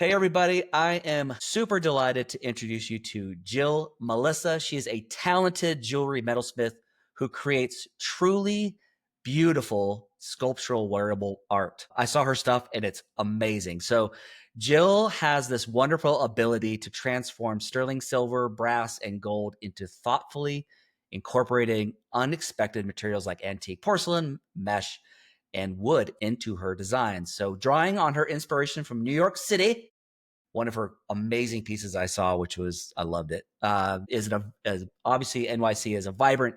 Hey, everybody. I am super delighted to introduce you to Jill Melyssa. She is a talented jewelry metalsmith who creates truly beautiful sculptural wearable art. I saw her stuff and it's amazing. So, Jill has this wonderful ability to transform sterling silver, brass, and gold into thoughtfully incorporating unexpected materials like antique porcelain, mesh, and wood into her designs. So, drawing on her inspiration from New York City, one of her amazing pieces I saw, which was, I loved it, obviously NYC is a vibrant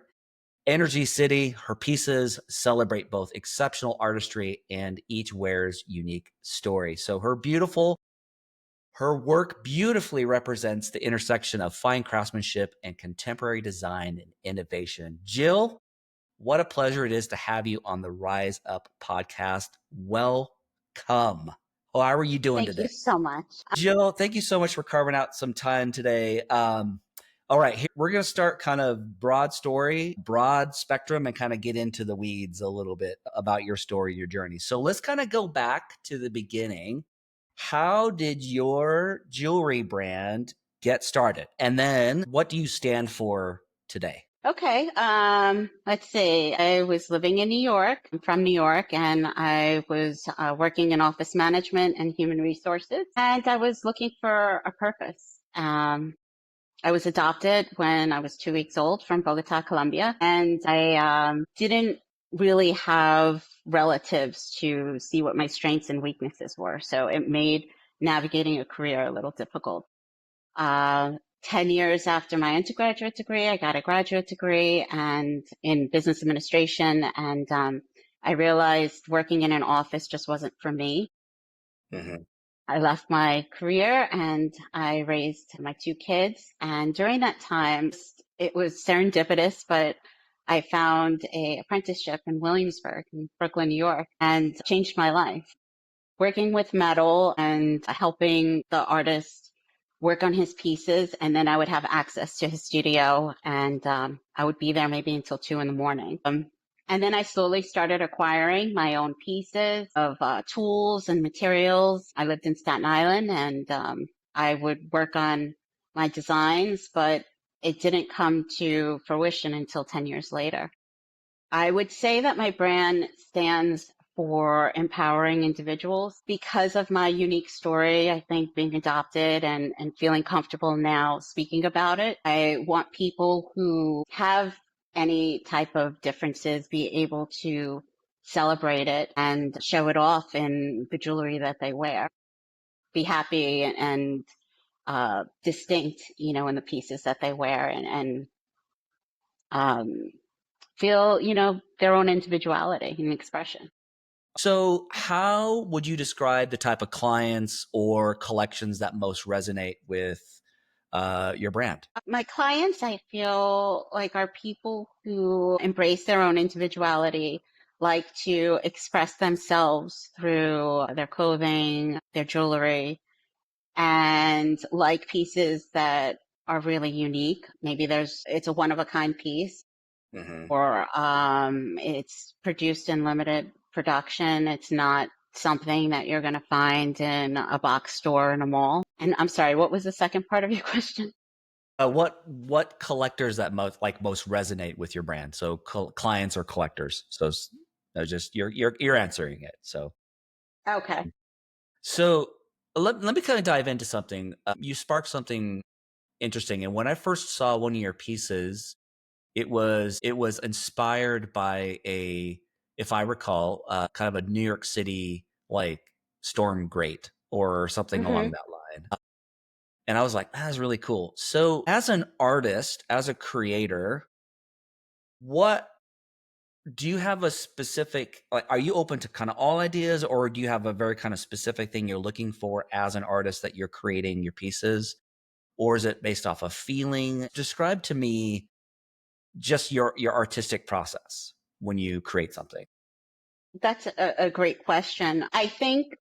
energy city. Her pieces celebrate both exceptional artistry and each wears unique story. So her work beautifully represents the intersection of fine craftsmanship and contemporary design and innovation. Jill, what a pleasure it is to have you on the Rise Up podcast. Welcome. How are you doing Thank today? you so much. Jill, thank you so much for carving out some time today. All right, we're going to start kind of broad story, broad spectrum, and kind of get into the weeds a little bit about your story, your journey. So let's kind of go back to the beginning. How did your jewelry brand get started? And then what do you stand for today? Okay. Let's see. I was living in New York. I'm from New York, and I was working in office management and human resources, and I was looking for a purpose. I was adopted when I was 2 weeks old from Bogota, Colombia, and I didn't really have relatives to see what my strengths and weaknesses were. So it made navigating a career a little difficult. Uh, 10 years after my undergraduate degree, I got a graduate degree and in business administration. And I realized working in an office just wasn't for me. Mm-hmm. I left my career and I raised my 2 kids. And during that time, it was serendipitous, but I found a apprenticeship in Williamsburg, in Brooklyn, New York, and changed my life. Working with metal and helping the artist work on his pieces. And then I would have access to his studio and I would be there maybe until 2 in the morning. And then I slowly started acquiring my own pieces of tools and materials. I lived in Staten Island and I would work on my designs, but it didn't come to fruition until 10 years later. I would say that my brand stands for empowering individuals because of my unique story. I think being adopted and feeling comfortable now speaking about it. I want people who have any type of differences be able to celebrate it and show it off in the jewelry that they wear. Be happy and distinct, in the pieces that they wear and feel, their own individuality and expression. So, how would you describe the type of clients or collections that most resonate with your brand? My clients, I feel like, are people who embrace their own individuality, like to express themselves through their clothing, their jewelry, and like pieces that are really unique. Maybe it's a one of a kind piece, Mm-hmm. or it's produced in limited production. It's not something that you're going to find in a box store in a mall. And I'm sorry, what was the second part of your question? What collectors that most resonate with your brand? So clients or collectors. So just you're answering it. Okay. So let me kind of dive into something. You sparked something interesting, and when I first saw one of your pieces, it was inspired by if I recall, kind of a New York City like storm grate or something hmm along that line. And I was like, that's really cool. So, as an artist, as a creator, what do you have a specific, like, are you open to kind of all ideas, or do you have a very kind of specific thing you're looking for as an artist that you're creating your pieces? Or is it based off a feeling? Describe to me just your artistic process when you create something. That's a great question. I think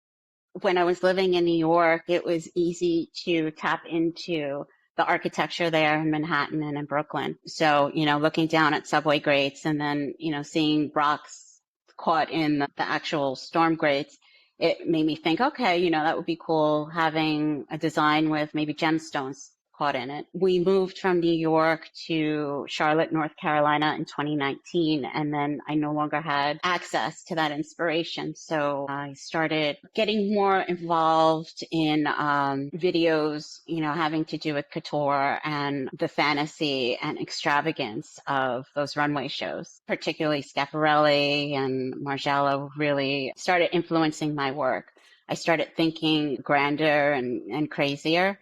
when I was living in New York, it was easy to tap into the architecture there in Manhattan and in Brooklyn. So, looking down at subway grates and then, seeing rocks caught in the actual storm grates, it made me think, okay, that would be cool having a design with maybe gemstones caught in it. We moved from New York to Charlotte, North Carolina in 2019, and then I no longer had access to that inspiration. So I started getting more involved in videos, having to do with couture and the fantasy and extravagance of those runway shows, particularly Schiaparelli and Margiela really started influencing my work. I started thinking grander and crazier.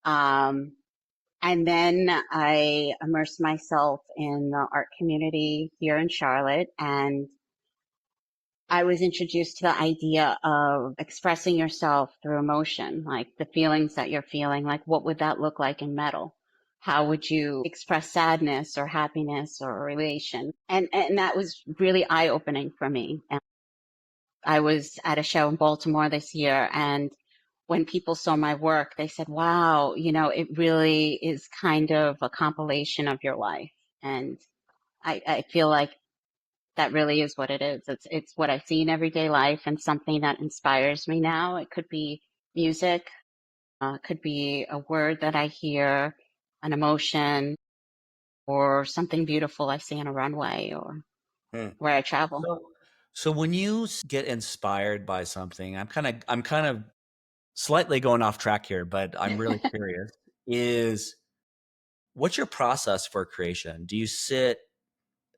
Um, and then I immersed myself in the art community here in Charlotte, and I was introduced to the idea of expressing yourself through emotion, like the feelings that you're feeling, like what would that look like in metal? How would you express sadness or happiness or elation? And that was really eye opening for me. And I was at a show in Baltimore this year, and when people saw my work, they said, wow, it really is kind of a compilation of your life. And I feel like that really is what it is. It's what I see in everyday life and something that inspires me now. It could be music, could be a word that I hear, an emotion, or something beautiful I see on a runway or Hmm. where I travel. So when you get inspired by something, I'm kind of slightly going off track here, but I'm really curious. Is What's your process for creation? Do you sit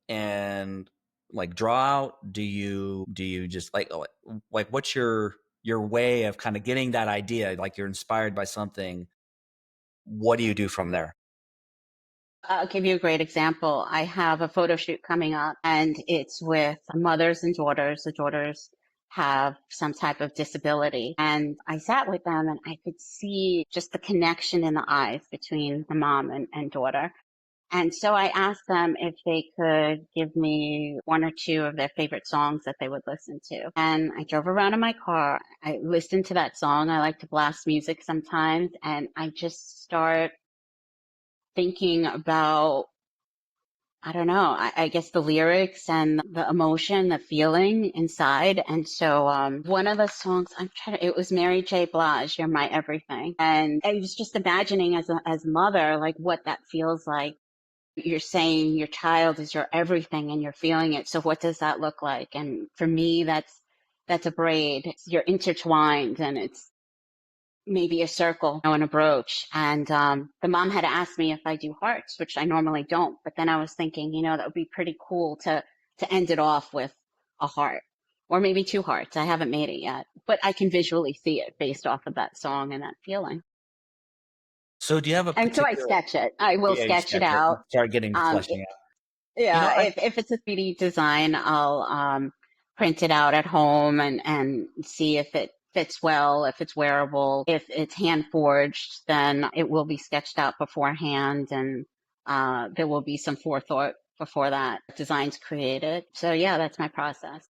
and like draw out? Do you just like what's your way of kind of getting that idea? Like you're inspired by something. What do you do from there? I'll give you a great example. I have a photo shoot coming up, and it's with mothers and daughters. The daughters have some type of disability. And I sat with them and I could see just the connection in the eyes between the mom and daughter. And so I asked them if they could give me one or two of their favorite songs that they would listen to. And I drove around in my car. I listened to that song. I like to blast music sometimes. And I just start thinking about, I don't know, I guess the lyrics and the emotion, the feeling inside. And so one of the songs, it was Mary J. Blige, You're My Everything. And I was just imagining as a mother, like what that feels like. You're saying your child is your everything and you're feeling it. So what does that look like? And for me, that's a braid. You're intertwined and it's maybe a circle and a brooch. And the mom had asked me if I do hearts, which I normally don't. But then I was thinking, that would be pretty cool to end it off with a heart or maybe two hearts. I haven't made it yet, but I can visually see it based off of that song and that feeling. So do you have a And so I particular sketch it. I will yeah, you sketch it sketch it and out. start getting to Um, fleshing out. You know, Yeah, I if it's a 3D design, I'll print it out at home and see if it fits well, if it's wearable. If it's hand forged, then it will be sketched out beforehand, and there will be some forethought before that design's created. So yeah, that's my process.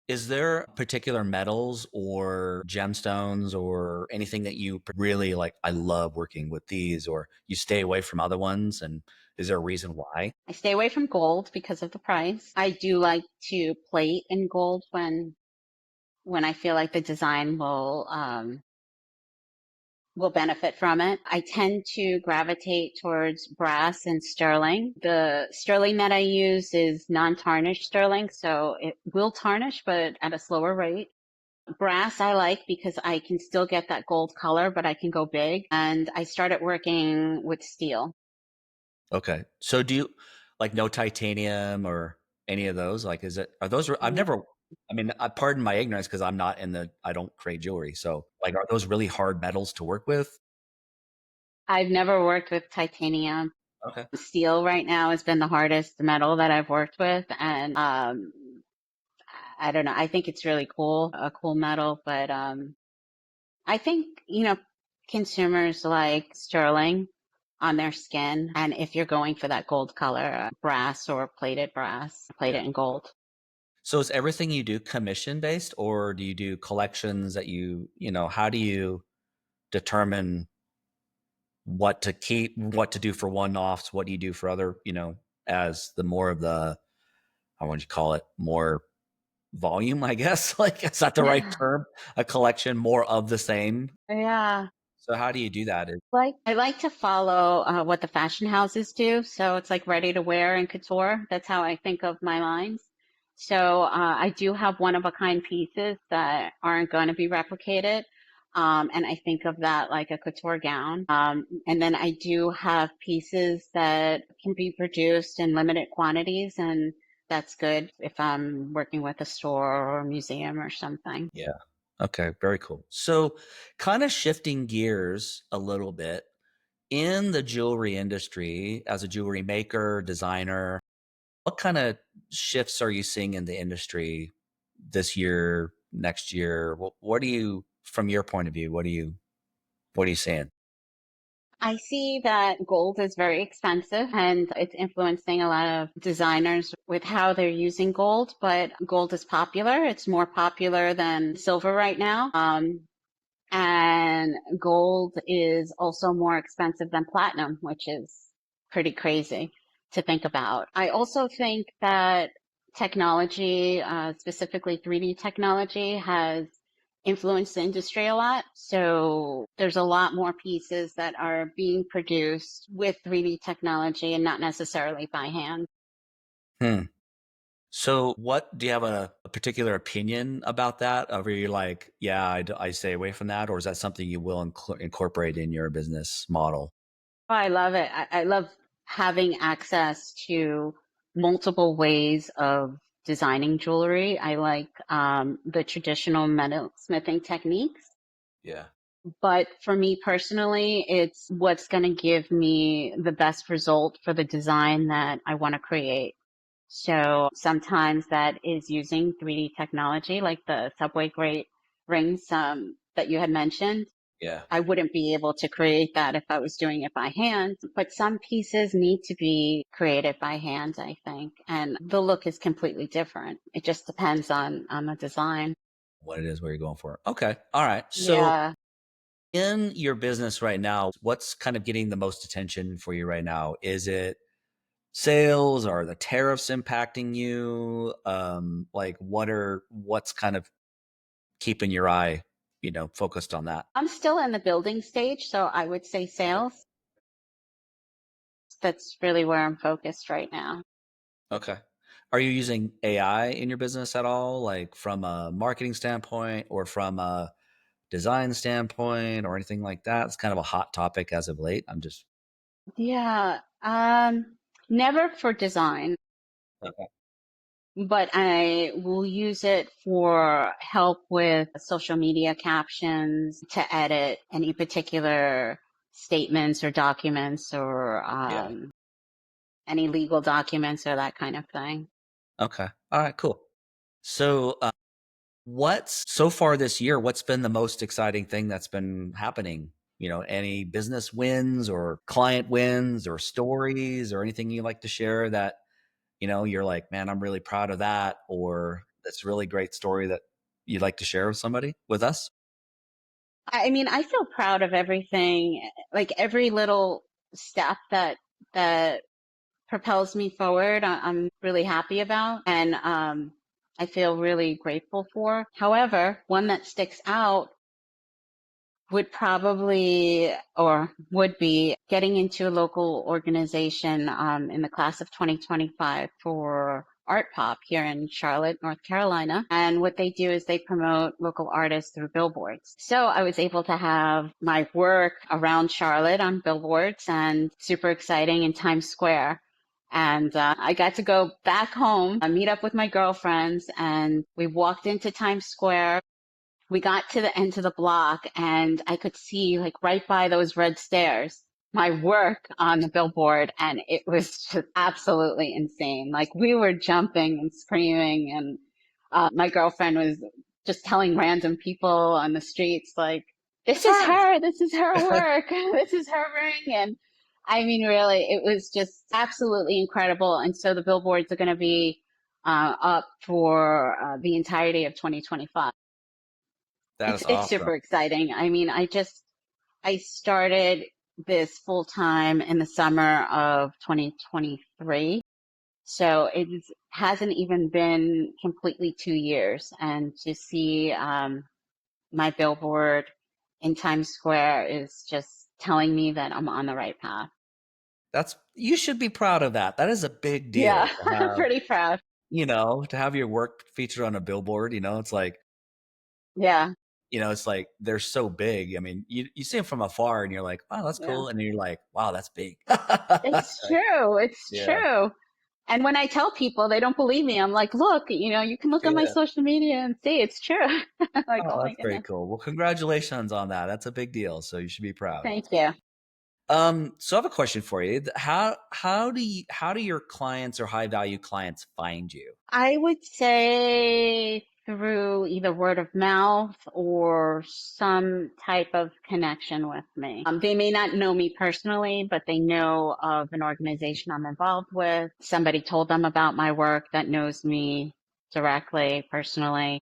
Is there particular metals or gemstones or anything that you really like? I love working with these, or you stay away from other ones. And is there a reason why? I stay away from gold because of the price. I do like to plate in gold when I feel like the design will benefit from it. I tend to gravitate towards brass and sterling. The sterling that I use is non-tarnished sterling, so it will tarnish, but at a slower rate. Brass I like because I can still get that gold color, but I can go big. And I started working with steel. Okay. So do you like no titanium or any of those? Like, are those, I've No, never, I mean, pardon my ignorance because I don't create jewelry. So, like, are those really hard metals to work with? I've never worked with titanium. Okay. Steel right now has been the hardest metal that I've worked with, and I don't know. I think it's really cool, a cool metal, but I think, consumers like sterling on their skin. And if you're going for that gold color, brass or plated brass, plate Yeah. it in gold. So is everything you do commission based, or do you do collections that how do you determine what to keep, what to do for one-offs, what do you do for other, as the more of the, I want you call it more volume, I guess. Like, is that the right Yeah. term? A collection more of the same. Yeah. So how do you do that? I like to follow what the fashion houses do. So it's like ready to wear and couture. That's how I think of my lines. So I do have one of a kind pieces that aren't going to be replicated. And I think of that like a couture gown. And then I do have pieces that can be produced in limited quantities. And that's good if I'm working with a store or a museum or something. Yeah. Okay, very cool. So, kind of shifting gears a little bit in the jewelry industry as a jewelry maker, designer, what kind of shifts are you seeing in the industry this year, next year? What do you, from your point of view, what are you seeing? I see that gold is very expensive and it's influencing a lot of designers with how they're using gold, but gold is popular. It's more popular than silver right now. And gold is also more expensive than platinum, which is pretty crazy to think about. I also think that technology, specifically 3D technology, has influenced the industry a lot. So there's a lot more pieces that are being produced with 3D technology and not necessarily by hand. Hmm. So, what do you have a particular opinion about that? Or you're like, yeah, I stay away from that, or is that something you will incorporate in your business model? Oh, I love it. I love having access to multiple ways of designing jewelry. I like the traditional metal smithing techniques, Yeah. but for me personally, it's what's going to give me the best result for the design that I want to create. So sometimes that is using 3D technology, like the subway grate rings that you had mentioned. Yeah. I wouldn't be able to create that if I was doing it by hand, but some pieces need to be created by hand, I think. And the look is completely different. It just depends on the design. What it is, where you're going for. Okay. All right. So, Yeah. in your business right now, what's kind of getting the most attention for you right now? Is it sales? Are the tariffs impacting you? Like, what's kind of keeping your eye, focused on that? I'm still in the building stage, so I would say Okay. sales. That's really where I'm focused right now. Okay. Are you using AI in your business at all, like from a marketing standpoint or from a design standpoint or anything like that? It's kind of a hot topic as of late. I'm just Yeah. Never for design, okay. but I will use it for help with social media captions to edit any particular statements or documents or Yeah. any legal documents or that kind of thing. Okay. All right. Cool. So, what's so far this year? What's been the most exciting thing that's been happening? Any business wins or client wins or stories or anything you like to share that you're like, man, I'm really proud of that, or that's a really great story that you'd like to share with somebody with us. I mean, I feel proud of everything, like every little step that propels me forward. I'm really happy about, and I feel really grateful for. However, one that sticks out would probably or would be getting into a local organization in the class of 2025 for Art Pop here in Charlotte, North Carolina. And what they do is they promote local artists through billboards. So I was able to have my work around Charlotte on billboards and super exciting in Times Square. And I got to go back home, meet up with my girlfriends, and we walked into Times Square. We got to the end of the block and I could see like right by those red stairs, my work on the billboard. And it was just absolutely insane. Like we were jumping and screaming and my girlfriend was just telling random people on the streets, like, That's her. this is her work, this is her ring. And I mean, really, it was just absolutely incredible. And so the billboards are going to be up for the entirety of 2025. That is It's awesome. super exciting. I mean, I started this full time in the summer of 2023. So it hasn't even been completely 2 years. And to see my billboard in Times Square is just telling me that I'm on the right path. You should be proud of that. That is a big Yeah, deal to have, pretty proud. to have your work featured on a billboard. It's like, Yeah, it's like they're so big. I mean, you see them from afar and you're like, wow, that's yeah. cool. And then you're like, wow, that's big. It's true. It's Yeah. true. And when I tell people, they don't believe me. I'm like, look, you can look at my Yeah. social media and see it's true. Like, Oh, oh my that's very goodness. cool. Well, congratulations on that. That's a big deal. So you should be proud. Thank you. So I have a question for you. How do your clients or high value clients find you? I would say through either word of mouth or some type of connection with me. They may not know me personally, but they know of an organization I'm involved with. Somebody told them about my work that knows me directly, personally.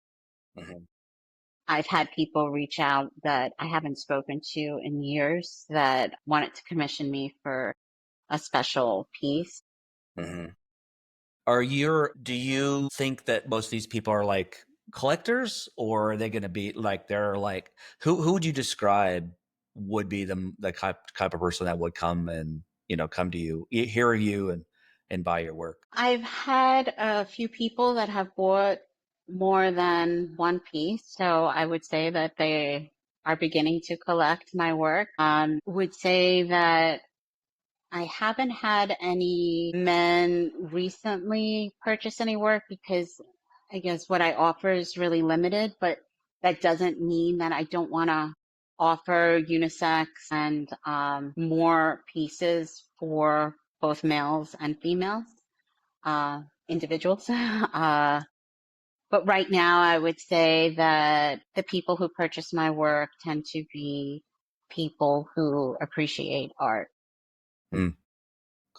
Mhm. I've had people reach out that I haven't spoken to in years that wanted to commission me for a special piece. Mhm. Do you think that most of these people are like collectors, or are they going to be like, they're like, who would you describe would be the type of person that would come and, come to you, hear you and buy your work? I've had a few people that have bought more than one piece, so I would say that they are beginning to collect my work. Would say that I haven't had any men recently purchase any work because I guess what I offer is really limited, but that doesn't mean that I don't want to offer unisex and more pieces for both males and females, individuals. But right now, I would say that the people who purchase my work tend to be people who appreciate art. Mm.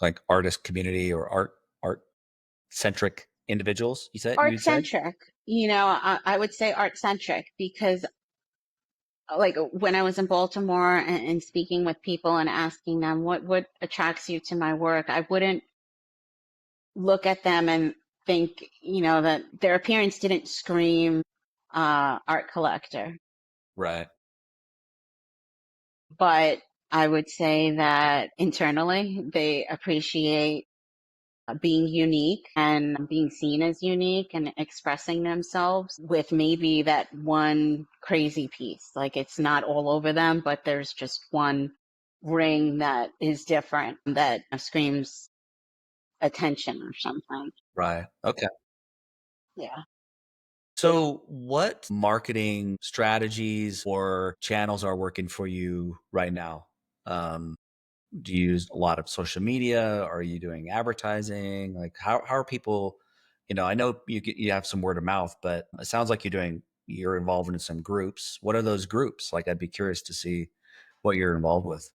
Like artist community or art centric individuals, you Art would say? centric, I would say art centric because like when I was in Baltimore and speaking with people and asking them what attracts you to my work, I wouldn't look at them and think, that their appearance didn't scream art collector. Right. But I would say that internally they appreciate being unique and being seen as unique and expressing themselves with maybe that one crazy piece. Like it's not all over them, but there's just one ring that is different that screams attention or something. Right. Okay. Yeah. So, what marketing strategies or channels are working for you right now? Um, do you use a lot of social media? Are you doing advertising? Like, how are people? I know you have some word of mouth, but it sounds like you're involved in some groups. What are those groups? Like, I'd be curious to see what you're involved with.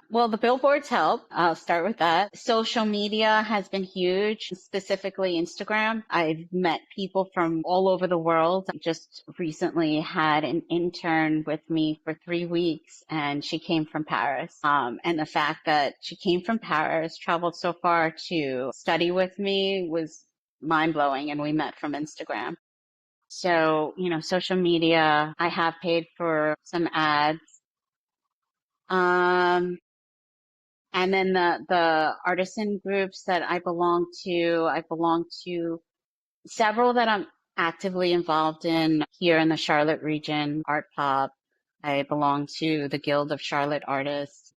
Well, the billboards help. I'll start with that. Social media has been huge, specifically Instagram. I've met people from all over the world. I just recently had an intern with me for 3 weeks and she came from Paris. And the fact that she came from Paris, traveled so far to study with me was mind blowing. And we met from Instagram. So, social media, I have paid for some ads. Um, and then the artisan groups that I belong to several that I'm actively involved in here in the Charlotte region, Art Pop. I belong to the Guild of Charlotte Artists,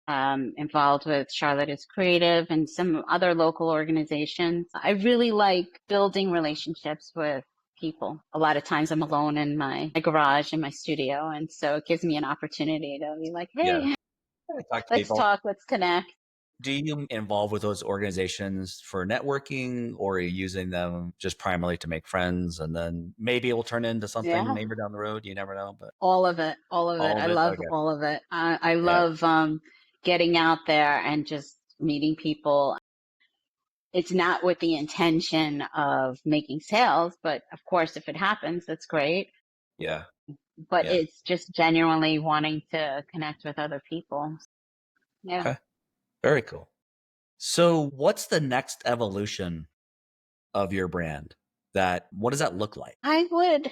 involved with Charlotte is Creative and some other local organizations. I really like building relationships with people. A lot of times I'm alone in my garage in my studio, and so it gives me an opportunity to be like, Yeah, hey, I talk to let's people. talk, let's connect. Do you involve with those organizations for networking, or are you using them just primarily to make friends and then maybe it will turn into something Yeah. maybe down the road? You never know, but All of it, all of it. all I of it. love Okay. all of it. I Yeah. love getting out there and just meeting people. It's not with the intention of making sales, but of course, if it happens, that's great. Yeah. But Yeah. it's just genuinely wanting to connect with other people. Yeah. Okay. Very cool. So, what's the next evolution of your brand? That what does that look like? I would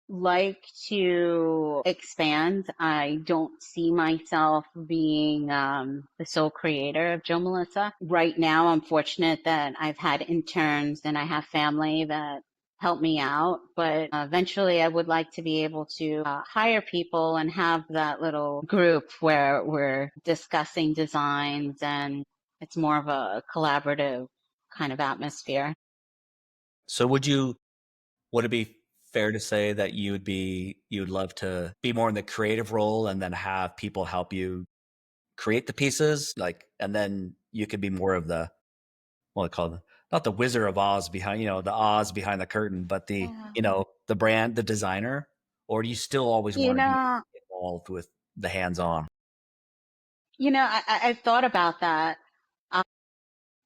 like to expand. I don't see myself being the sole creator of Jill Melyssa. Right now, I'm fortunate that I've had interns and I have family that help me out, but eventually I would like to be able to hire people and have that little group where we're discussing designs and it's more of a collaborative kind of atmosphere. So, would it be fair to say that you'd love to be more in the creative role and then have people help you create the pieces, like, and then you could be more of the what I call the not the Wizard of Oz behind, the Oz behind the curtain, but Yeah. the brand, the designer, or do you still always You want to be know, involved with the hands-on? I've thought about that. Uh,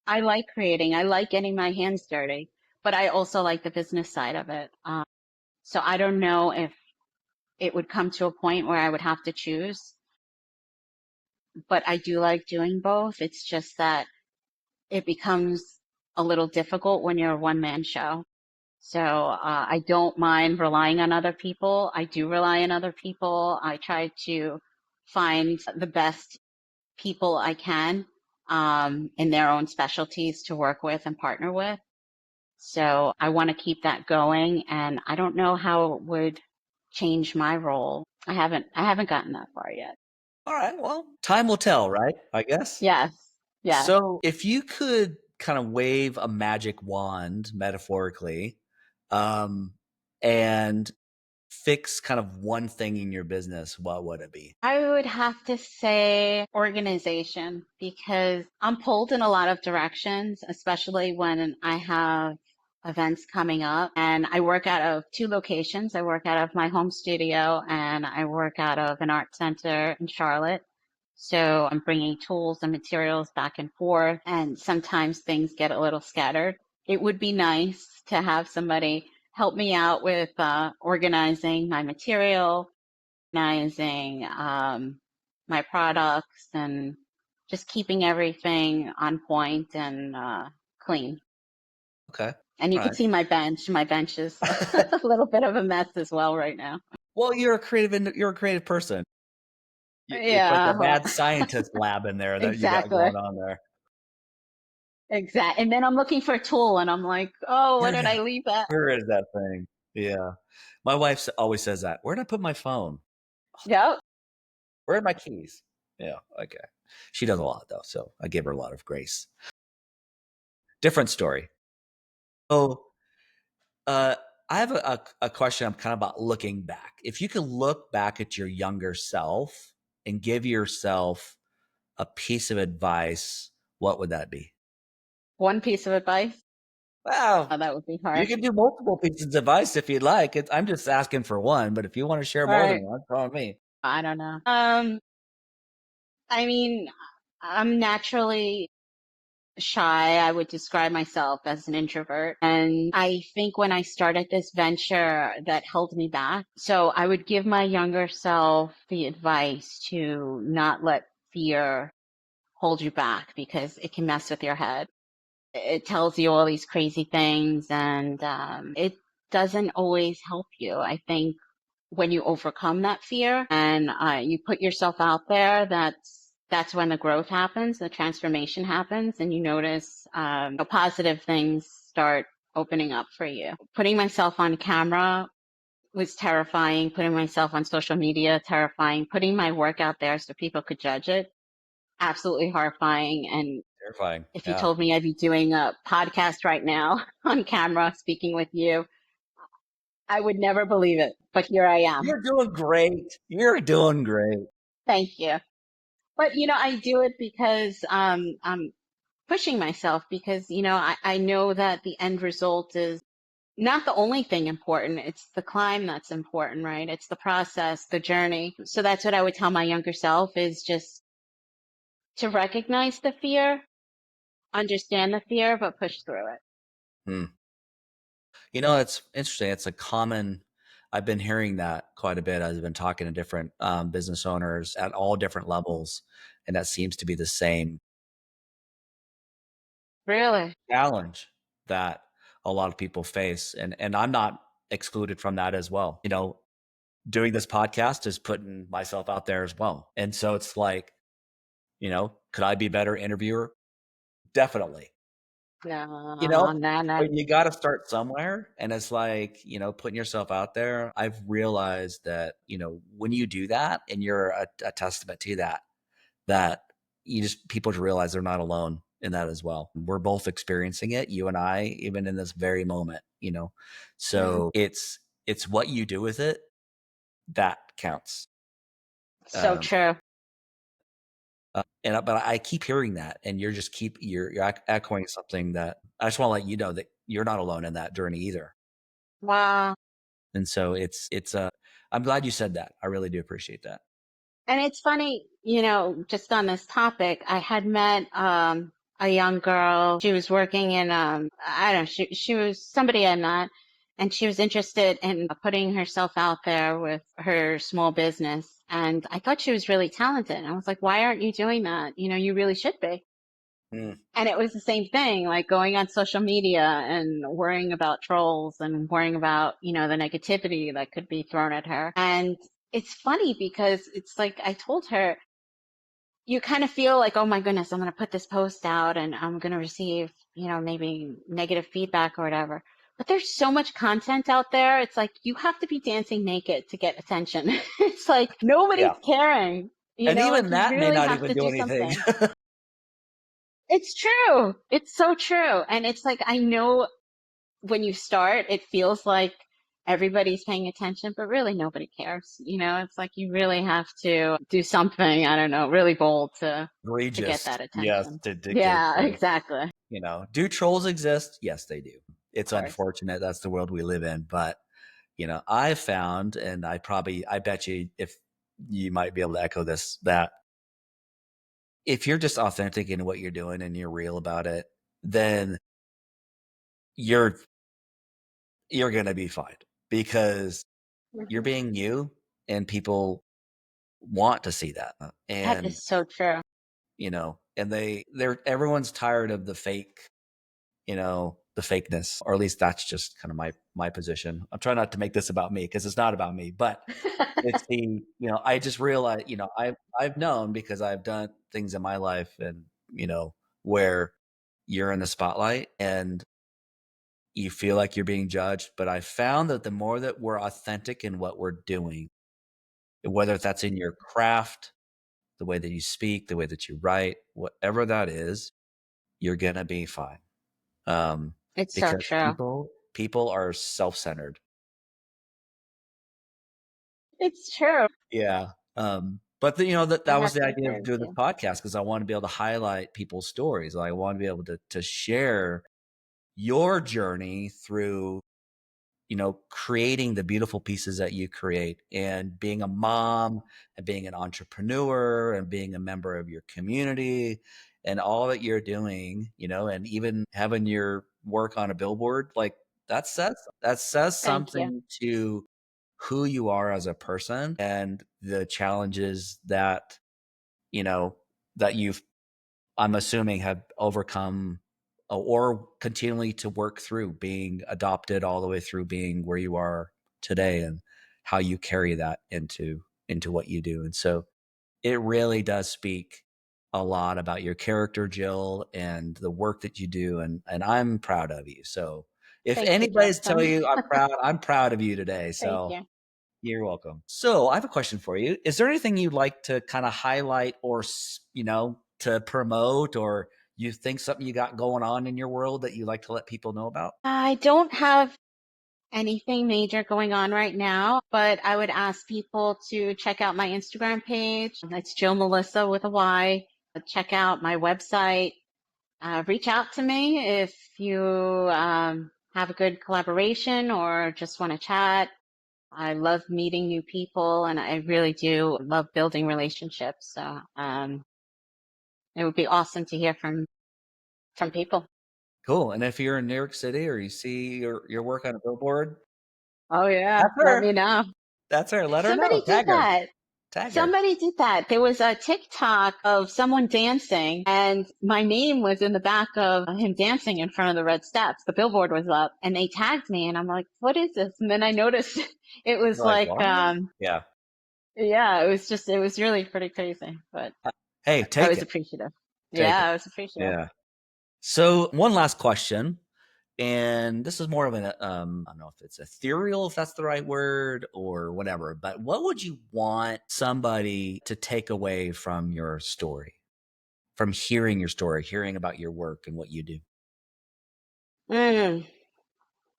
I like creating. I like getting my hands dirty, but I also like the business side of it. So I don't know if it would come to a point where I would have to choose, but I do like doing both. It's just that it becomes a little difficult when you're a one-man show. So I don't mind relying on other people. I do rely on other people. I try to find the best people I can in their own specialties to work with and partner with. So I want to keep that going, and I don't know how it would change my role. I haven't gotten that far yet. All right, well, time will tell, right? I guess. Yes, yes. So, if you could kind of wave a magic wand metaphorically, um, and fix kind of one thing in your business, what would it be? I would have to say organization because I'm pulled in a lot of directions, especially when I have events coming up. And I work out of two locations. I work out of my home studio and I work out of an art center in Charlotte. So I'm bringing tools and materials back and forth, and sometimes things get a little scattered. It would be nice to have somebody help me out with organizing my material, organizing my products, and just keeping everything on point and clean. Okay. And you All can right. see my bench. My bench is a little bit of a mess as well right now. Well, you're a creative person. It's like a Yeah, well, mad scientist lab in there that you got exactly. going on there. Exactly. And then I'm looking for a tool and I'm like, oh, where Where did the I leave that? where is that thing? Yeah. My wife always says that. Where'd I put my phone? Yep. Where are my keys? Yeah. Okay. She does a lot though, so I give her a lot of grace. Different story. Oh, uh, I have a question. I'm kind of about looking back. If you could look back at your younger self and give yourself a piece of advice, what would that be? One piece of advice. Well, Oh, that would be you harsh. can do multiple pieces of advice if you'd like. I'm just asking for one, but if you want to share All more than right. one, call me. I don't know. I mean, I'm naturally shy. I would describe myself as an introvert. And I think when I started this venture, that held me back. So I would give my younger self the advice to not let fear hold you back because it can mess with your head. It tells you all these crazy things and it doesn't always help you. I think when you overcome that fear and you put yourself out there, that's when the growth happens, the transformation happens, and you notice positive things start opening up for you. Putting myself on camera was terrifying. Putting myself on social media, terrifying. Putting my work out there so people could judge it, absolutely horrifying. And Terrifying. if you Yeah. told me I'd be doing a podcast right now on camera speaking with you, I would never believe it. But here I am. You're doing great. You're doing great. Thank you. But I do it because I'm pushing myself because I know that the end result is not the only thing important. It's the climb that's important, right? It's the process, the journey. So that's what I would tell my younger self is just to recognize the fear, understand the fear, but push through it. Hmm. It's interesting. It's a common. I've been hearing that quite a bit. I've been talking to different business owners at all different levels, and that seems to be the same. Really? challenge that a lot of people face, and I'm not excluded from that as well. Doing this podcast is putting myself out there as well, and so it's like, could I be a better interviewer? Definitely. You know, No, no, no. but you got to start somewhere, and it's like, putting yourself out there. I've realized that, when you do that, and you're a testament to that, that people just realize they're not alone in that as well. We're both experiencing it, you and I, even in this very moment. Yeah. So it's what you do with it that counts. So Um, true. but I keep hearing that, and you're echoing something that I just want to let you know that you're not alone in that journey either. Wow. And so I'm glad you said that. I really do appreciate that. And it's funny, just on this topic, I had met a young girl. She was working in I don't know, she was somebody I met, and she was interested in putting herself out there with her small business. And I thought she was really talented. And I was like, why aren't you doing that? You really should be. Mm, And it was the same thing, like going on social media and worrying about trolls and worrying about, the negativity that could be thrown at her. And it's funny because it's like I told her, you kind of feel like, oh my goodness, I'm going to put this post out and I'm going to receive, maybe negative feedback or whatever. But there's so much content out there. It's like you have to be dancing naked to get attention. It's like yeah. nobody's caring, And like even you that may really not have even to do do anything. something. It's true. It's so true. And it's like, I know when you start, it feels like everybody's paying attention, but really nobody cares. It's like you really have to do something, I don't know, really bold to get Egregious. that Yes, attention. to get Yeah, attention. exactly. Of Do trolls exist? Yes, they do. It's course. unfortunate. That's the world we live in. But, I've found, and I bet you, if you might be able to echo this, that if you're just authentic in what you're doing and you're real about it, then you're you're gonna be fine, because you're Mhm. being you, and people want to see that. That And is so true. and everyone's tired of the fakeness, or at least that's just kind of my position. I'm trying not to make this about me, because it's not about me, but it's I just realized, I've known, because I've done things in my life, and where you're in the spotlight and you feel like you're being judged. But I found that the more that we're authentic in what we're doing, whether that's in your craft, the way that you speak, the way that you write, whatever that is, you're gonna be fine. Um, It's so because true. people are self-centered. It's true. Yeah. But I that was have the to idea agree of with doing this you. podcast, because I want to be able to highlight people's stories. I want to be able to share your journey through creating the beautiful pieces that you create, and being a mom, and being an entrepreneur, and being a member of your community, and all that you're doing, and even having your work on a billboard, like that says Thank you. something to who you are as a person, and the challenges that, you know, that you've, I'm assuming, have overcome, or continually to work through, being adopted all the way through being where you are today, and how you carry that into what you do. And so it really does speak a lot about your character, Jill, and the work that you do, and I'm proud of you. So if Thank you, anybody's telling Justin. you I'm proud of you today. Thank So you. you're welcome. So I have a question for you. Is there anything you'd like to kind of highlight, or, to promote, or you think something you got going on in your world that you like to let people know about? I don't have anything major going on right now, but I would ask people to check out my Instagram page. That's Jill Melissa with a Y. Check out my website. Reach out to me if you have a good collaboration or just want to chat. I love meeting new people, and I really do love building relationships. So it would be awesome to hear from people. Cool. And if you're in New York City, or you see your work on a billboard, Oh yeah, that's let her. me know. That's her. Let her know. Somebody did Tag her. that. Tag her. Somebody did that. There was a TikTok of someone dancing, and my name was in the back of him dancing in front of the red steps. The billboard was up, and they tagged me, and I'm like, "What is this?" And then I noticed it was You're like, like, what? Yeah. yeah, it was really pretty crazy, but Hey, I take was it. appreciative. Take Yeah, it. I was appreciative. Yeah. So one last question, and this is more of an I don't know if it's ethereal, if that's the right word, or whatever. But what would you want somebody to take away from your story, from hearing your story, hearing about your work and what you do? Mm.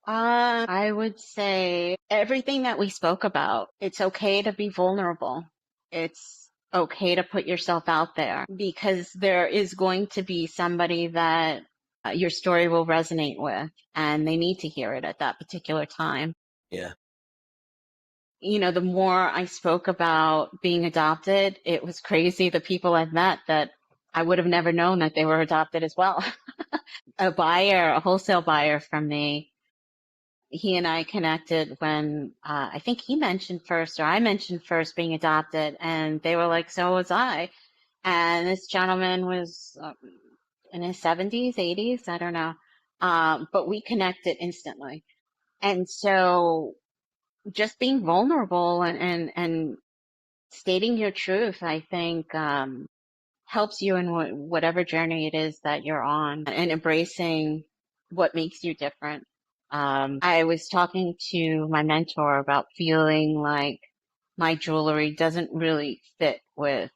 I would say everything that we spoke about. It's okay to be vulnerable. It's okay to put yourself out there because there is going to be somebody that your story will resonate with and they need to hear it at that particular time. Yeah. You know, the more I spoke about being adopted, it was crazy the people I've met that I would have never known that they were adopted as well. A buyer, a wholesale buyer from me, he and I connected when I think he mentioned first, or I mentioned first being adopted, and they were like, "So was I." And this gentleman was in his 70s, 80s, I don't know, but we connected instantly. And so, just being vulnerable and stating your truth, I think, helps you in whatever journey it is that you're on, and embracing what makes you different. I was talking to my mentor about feeling like my jewelry doesn't really fit with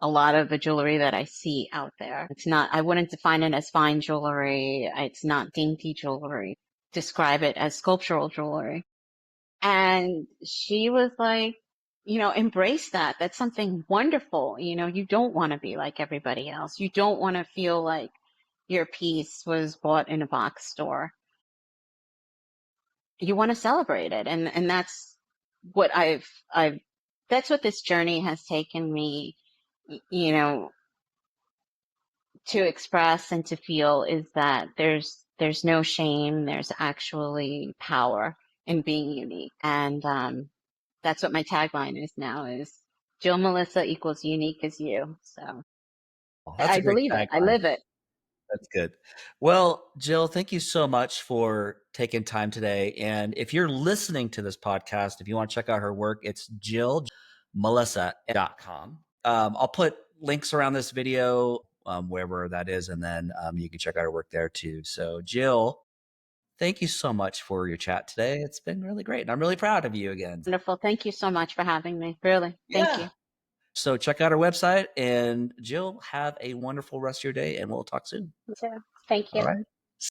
a lot of the jewelry that I see out there. It's not, I wouldn't define it as fine jewelry. It's not dainty jewelry. Describe it as sculptural jewelry. And she was like, you know, embrace that. That's something wonderful. You know, you don't want to be like everybody else. You don't want to feel like your piece was bought in a box store. You want to celebrate it. And that's what I've, that's what this journey has taken me, you know, to express and to feel is that there's no shame. There's actually power in being unique. And, that's what my tagline is now is Jill Melyssa equals unique as you. So Well, that's I a great believe it. I tagline. live it. That's good. Well, Jill, thank you so much for taking time today. And if you're listening to this podcast, if you want to check out her work, it's jillmelissa.com. I'll put links around this video, wherever that is, and then you can check out her work there too. So, Jill, thank you so much for your chat today. It's been really great. And I'm really proud of you again. Wonderful. Thank you so much for having me. Really. Thank Yeah. you. So check out our website, and Jill, have a wonderful rest of your day, and we'll talk soon. You too. Thank All you. right.